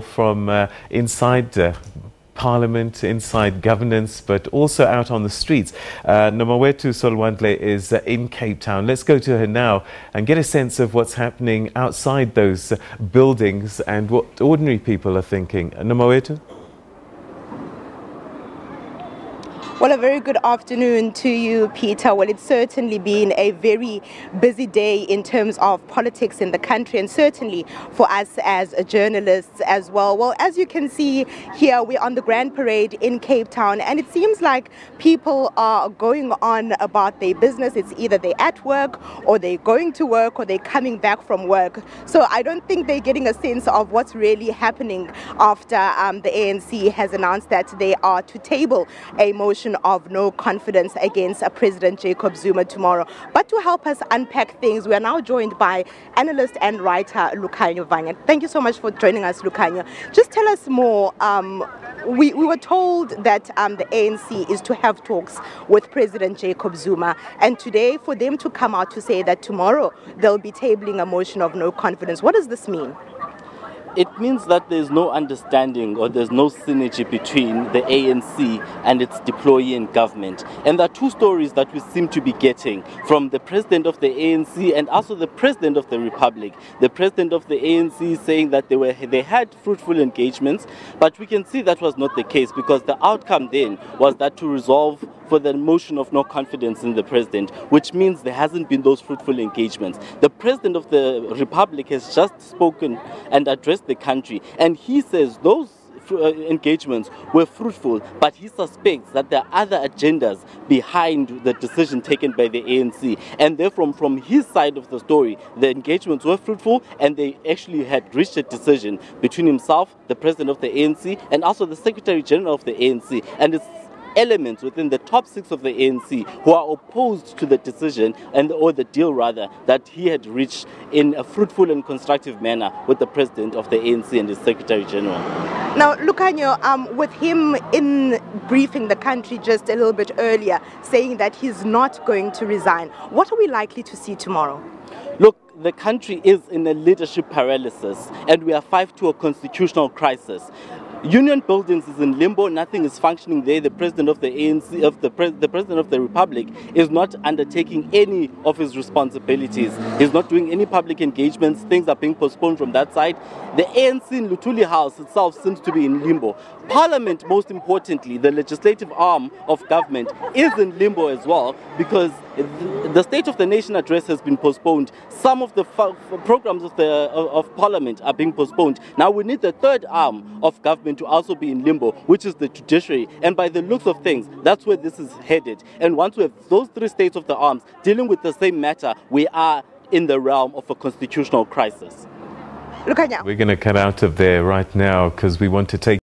from inside Parliament, inside governance, but also out on the streets. Nomawethu Solwandle is in Cape Town. Let's go to her now and get a sense of what's happening outside those buildings and what ordinary people are thinking. Nomawethu? Well, a very good afternoon to you, Peter. Well, it's certainly been a very busy day in terms of politics in the country, and certainly for us as journalists as well. Well, as you can see here, we're on the Grand Parade in Cape Town, and it seems like people are going on about their business. It's either they're at work, or they're going to work, or they're coming back from work. So I don't think they're getting a sense of what's really happening after the ANC has announced that they are to table a motion of no confidence against President Jacob Zuma tomorrow. But to help us unpack things, we are now joined by analyst and writer Lukhanyo Vanya. Thank you so much for joining us, Lukhanyo. Just tell us more. We were told that the ANC is to have talks with President Jacob Zuma, and today for them to come out to say that tomorrow they'll be tabling a motion of no confidence. What does this mean? It means that there's no understanding or there's no synergy between the ANC and its deployee in government. And there are two stories that we seem to be getting from the president of the ANC and also the president of the Republic. The president of the ANC saying that they had fruitful engagements, but we can see that was not the case, because the outcome then was that to resolve for the motion of no confidence in the president, which means there hasn't been those fruitful engagements. The president of the Republic has just spoken and addressed the country, and he says those engagements were fruitful, but he suspects that there are other agendas behind the decision taken by the ANC, and therefore from his side of the story, the engagements were fruitful and they actually had reached a decision between himself, the president of the ANC, and also the secretary general of the ANC, and it's elements within the top 6 of the ANC who are opposed to the decision or the deal rather that he had reached in a fruitful and constructive manner with the president of the ANC and his secretary general. Now, Lukhanyo, with him in briefing the country just a little bit earlier, saying that he's not going to resign, what are we likely to see tomorrow? Look, the country is in a leadership paralysis, and we are 5 to a constitutional crisis. Union Buildings is in limbo, nothing is functioning there. The president of the ANC, the president of the Republic, is not undertaking any of his responsibilities. He's not doing any public engagements. Things are being postponed from that side. The ANC in Lutuli House itself seems to be in limbo. Parliament, most importantly, the legislative arm of government, is in limbo as well, because the State of the Nation address has been postponed. Some of the programs of Parliament are being postponed. Now we need the third arm of government to also be in limbo, which is the judiciary. And by the looks of things, that's where this is headed. And once we have those 3 states of the arms dealing with the same matter, we are in the realm of a constitutional crisis. We're going to cut out of there right now because we want to take